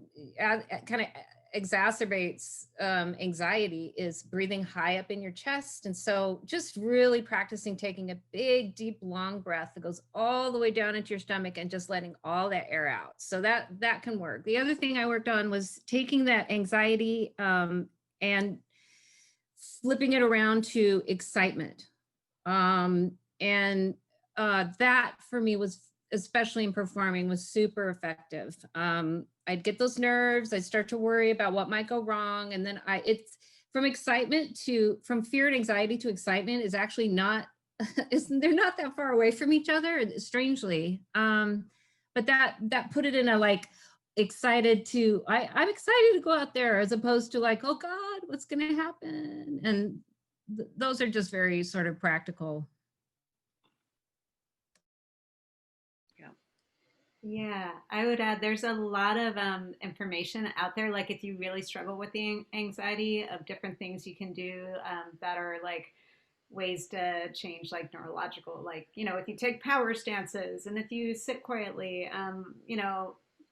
kind of exacerbates anxiety is breathing high up in your chest. And so just really practicing taking a big, deep, long breath that goes all the way down into your stomach and just letting all that air out. So that can work. The other thing I worked on was taking that anxiety and flipping it around to excitement. That for me was, especially in performing, was super effective. I'd get those nerves, I'd start to worry about what might go wrong. And then it's from fear and anxiety to excitement is actually not, they're not that far away from each other, strangely. But that put it in a like excited to, I'm excited to go out there, as opposed to like, oh God, what's gonna happen? And those are just very sort of practical. Yeah, I would add there's a lot of information out there. Like if you really struggle with the anxiety, of different things you can do that are like ways to change like neurological, like, if you take power stances and if you sit quietly,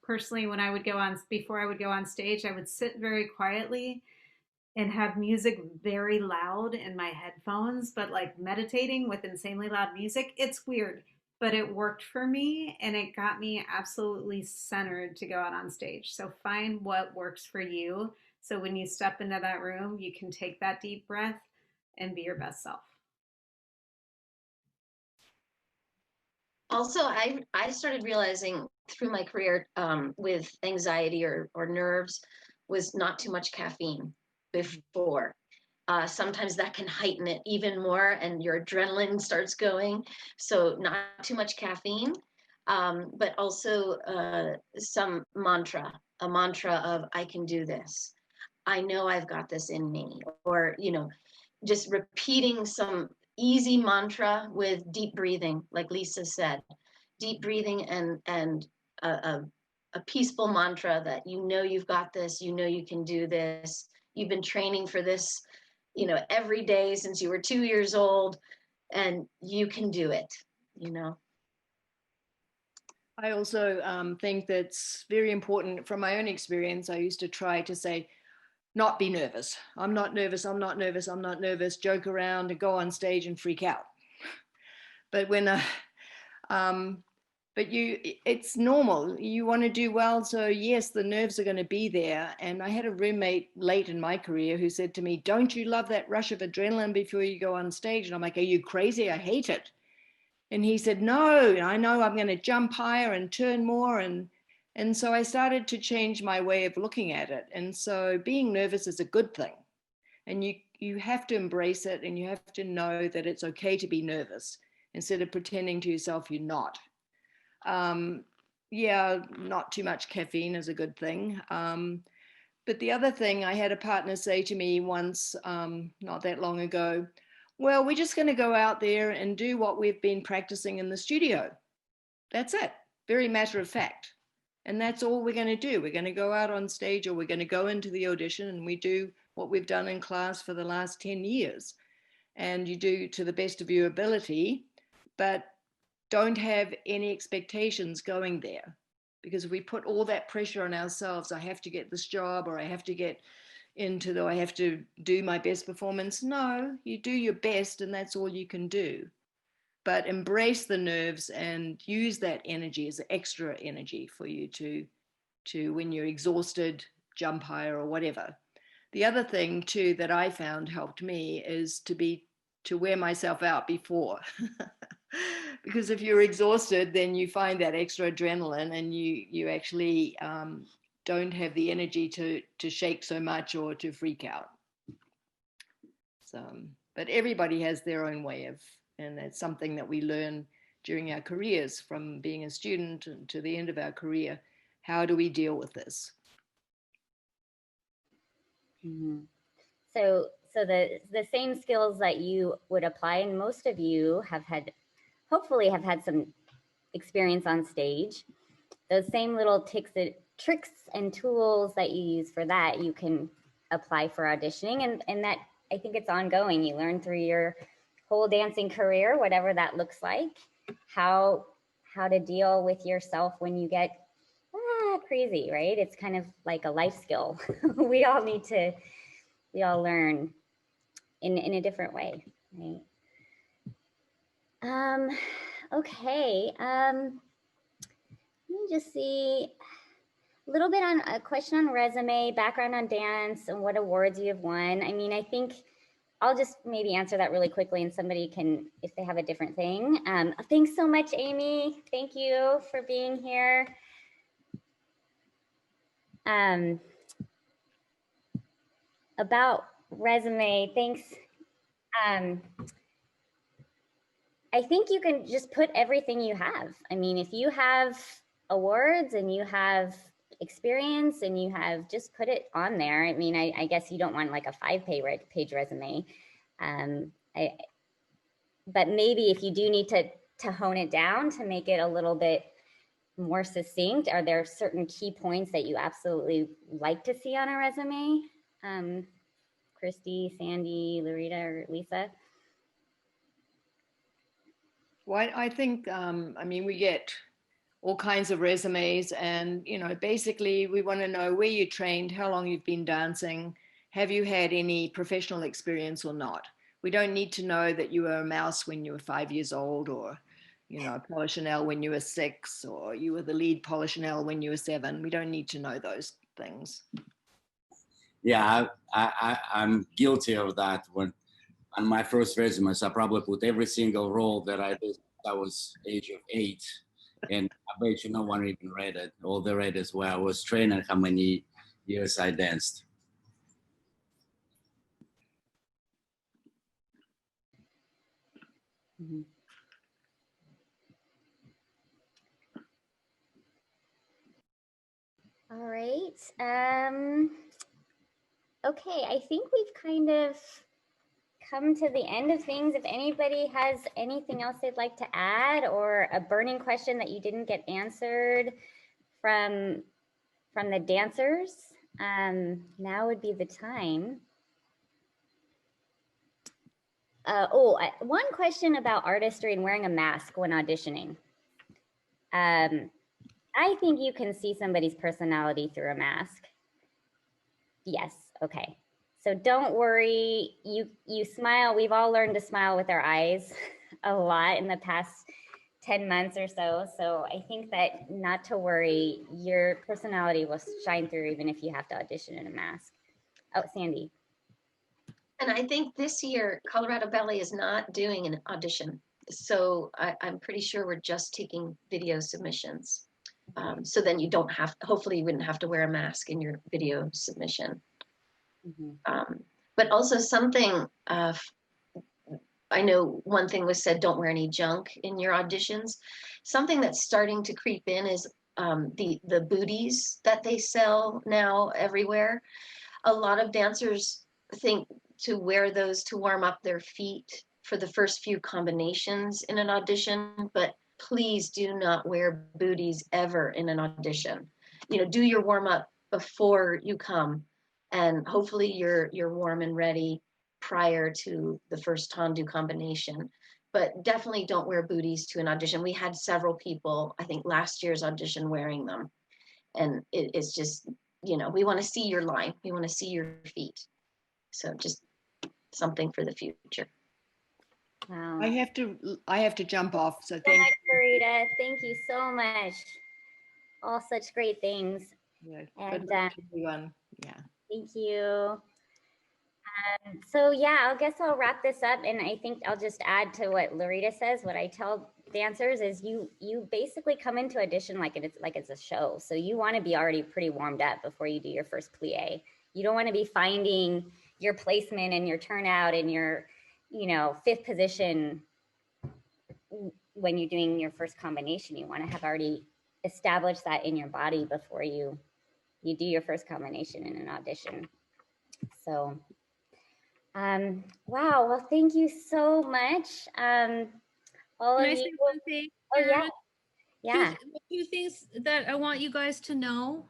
personally, when I would before I would go on stage, I would sit very quietly and have music very loud in my headphones, but like meditating with insanely loud music, it's weird. but it worked for me and it got me absolutely centered to go out on stage. So find what works for you. So when you step into that room, you can take that deep breath and be your best self. Also, I started realizing through my career with anxiety or nerves was not too much caffeine before. Sometimes that can heighten it even more and your adrenaline starts going. So not too much caffeine, but also some mantra, a mantra of I can do this. I know I've got this in me, or, you know, just repeating some easy mantra with deep breathing, like Lisa said, deep breathing and a peaceful mantra that you know you've got this, you know you can do this. You've been training for this, you know, every day since you were 2 years old, and you can do it, you know. I also think that's very important. From my own experience, I used to try to say, not be nervous. I'm not nervous, I'm not nervous, I'm not nervous, joke around and go on stage and freak out. But it's normal. You want to do well. So yes, the nerves are going to be there. And I had a roommate late in my career who said to me, don't you love that rush of adrenaline before you go on stage? And I'm like, are you crazy? I hate it. And he said, no, I know I'm going to jump higher and turn more. And so I started to change my way of looking at it. And so being nervous is a good thing. And you have to embrace it, and you have to know that it's okay to be nervous instead of pretending to yourself you're not. Yeah, not too much caffeine is a good thing. But the other thing, I had a partner say to me once, not that long ago, well, we're just going to go out there and do what we've been practicing in the studio. That's it. Very matter of fact. And that's all we're going to do. We're going to go out on stage, or we're going to go into the audition, and we do what we've done in class for the last 10 years. And you do to the best of your ability, but don't have any expectations going there. Because if we put all that pressure on ourselves, I have to get this job, or I have to get into I have to do my best performance. No, you do your best, and that's all you can do. But embrace the nerves and use that energy as extra energy for you to when you're exhausted, jump higher or whatever. The other thing too that I found helped me is to wear myself out before. Because if you're exhausted, then you find that extra adrenaline, and you actually don't have the energy to shake so much or to freak out. So, but everybody has their own way of, and that's something that we learn during our careers, from being a student to the end of our career. How do we deal with this? Mm-hmm. So the same skills that you would apply, and most of you hopefully have had some experience on stage. Those same little tricks and tools that you use for that, you can apply for auditioning, and that, I think it's ongoing. You learn through your whole dancing career, whatever that looks like, how to deal with yourself when you get crazy, right? It's kind of like a life skill. we all learn in a different way, right? Okay. Let me just see a little bit on a question on resume, background on dance, and what awards you have won. I mean, I think I'll just maybe answer that really quickly, and somebody can, if they have a different thing. Thanks so much, Amy. Thank you for being here. About resume, thanks. I think you can just put everything you have. I mean, if you have awards and you have experience and you have, just put it on there. I mean, I guess you don't want like a 5-page resume. But maybe if you do need to hone it down to make it a little bit more succinct, are there certain key points that you absolutely like to see on a resume? Kristi, Sandy, Lorita, or Lisa? Well, I think, I mean, we get all kinds of resumes, and, you know, basically we want to know where you trained, how long you've been dancing, have you had any professional experience or not. We don't need to know that you were a mouse when you were 5 years old, or, you know, Polichinelle when you were 6, or you were the lead Polichinelle when you were 7. We don't need to know those things. Yeah, I'm guilty of that. When on my first resumes, I probably put every single role that I did. That was age of 8, and I bet you no one even read it. All they read is where I was trained and how many years I danced. Mm-hmm. All right. Okay, I think we've kind of come to the end of things. If anybody has anything else they'd like to add, or a burning question that you didn't get answered from the dancers, now would be the time. One question about artistry and wearing a mask when auditioning. I think you can see somebody's personality through a mask. Yes, okay. So don't worry, you smile. We've all learned to smile with our eyes a lot in the past 10 months or so. So I think that not to worry, your personality will shine through even if you have to audition in a mask. Oh, Sandy. And I think this year, Colorado Ballet is not doing an audition. So I'm pretty sure we're just taking video submissions. So then you don't have, hopefully you wouldn't have to wear a mask in your video submission. Mm-hmm. But also something, I know one thing was said, don't wear any junk in your auditions. Something that's starting to creep in is the booties that they sell now everywhere. A lot of dancers think to wear those to warm up their feet for the first few combinations in an audition, but please do not wear booties ever in an audition. You know, do your warm up before you come, and hopefully you're warm and ready prior to the first tendu combination. But definitely don't wear booties to an audition. We had several people, I think last year's audition, wearing them, and it's just, you know, we want to see your line, we want to see your feet. So just something for the future. Wow. I have to jump off. So thank you, Lorita. Thank you so much. All such great things. Yeah, and everyone. Yeah. Thank you. So yeah, I guess I'll wrap this up, and I think I'll just add to what Lorita says. What I tell dancers is you basically come into audition like it's a show. So you want to be already pretty warmed up before you do your first plie. You don't want to be finding your placement and your turnout and your, you know, 5th position when you're doing your first combination. You want to have already established that in your body before you do your first combination in an audition. So wow, well, thank you so much. All of you. One thing, oh yeah, yeah. Two things that I want you guys to know.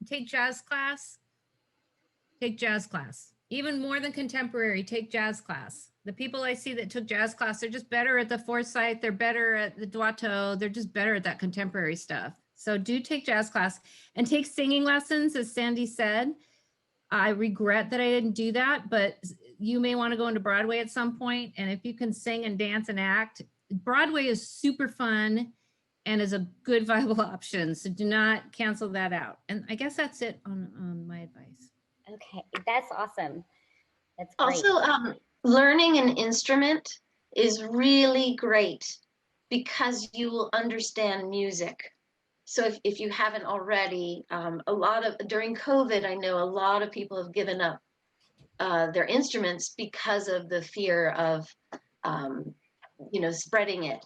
Take jazz class. Take jazz class. Even more than contemporary, take jazz class. The people I see that took jazz class, they're just better at the foresight. They're better at the duetto. They're just better at that contemporary stuff. So do take jazz class and take singing lessons, as Sandy said. I regret that I didn't do that, but you may want to go into Broadway at some point. And if you can sing and dance and act, Broadway is super fun and is a good viable option. So do not cancel that out. And I guess that's it on my advice. Okay, that's awesome. That's great. Also, learning an instrument is really great because you will understand music. So if you haven't already, during COVID, I know a lot of people have given up their instruments because of the fear of, spreading it.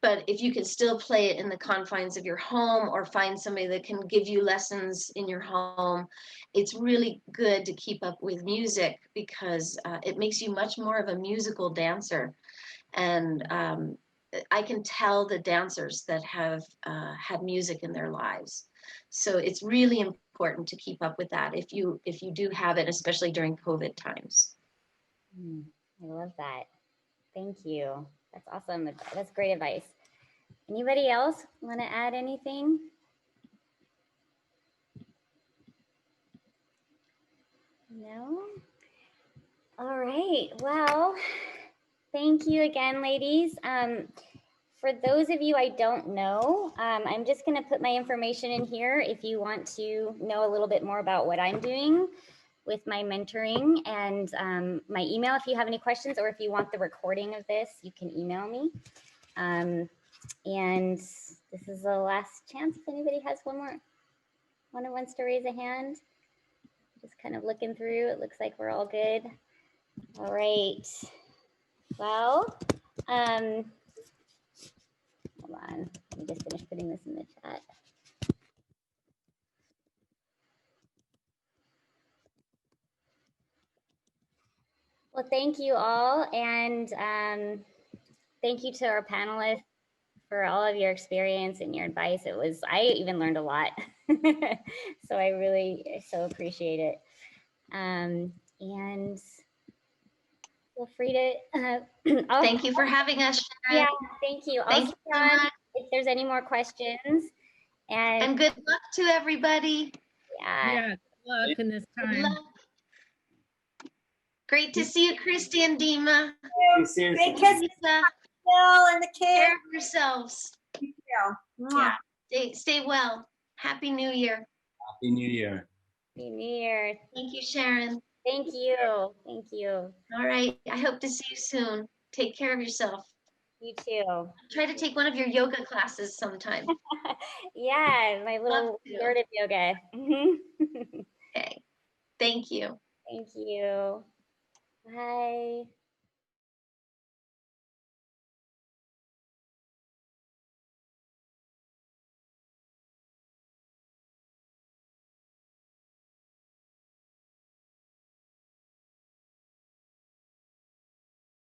But if you can still play it in the confines of your home, or find somebody that can give you lessons in your home, it's really good to keep up with music, because it makes you much more of a musical dancer. And I can tell the dancers that have had music in their lives. So it's really important to keep up with that if you do have it, especially during COVID times. I love that. Thank you. That's awesome. That's great advice. Anybody else want to add anything? No? All right. Well, thank you again, ladies. For those of you I don't know, I'm just going to put my information in here if you want to know a little bit more about what I'm doing with my mentoring, and my email if you have any questions, or if you want the recording of this, you can email me. And this is the last chance if anybody has one who wants to raise a hand. Just kind of looking through, it looks like we're all good. All right. Well, hold on, let me just finish putting this in the chat. Well, thank you all, and thank you to our panelists for all of your experience and your advice. I even learned a lot. So I really so appreciate it. And feel free to, Thank you for having us, Sharon. Yeah, thank you. Thank you so much. If there's any more questions. And good luck to everybody. Yeah. Good luck in this Good time. luck. Great to see you, Kristi and Dima. Big kiss, Phil and the Take care kids. of yourselves. Yeah. Stay well. Happy New Year. Happy New Year. Happy New Year. Thank you, Sharon. Thank you. Thank you. All right. I hope to see you soon. Take care of yourself. You too. Try to take one of your yoga classes sometime. Yeah, my little assertive yoga. Okay. Thank you. Thank you. Bye.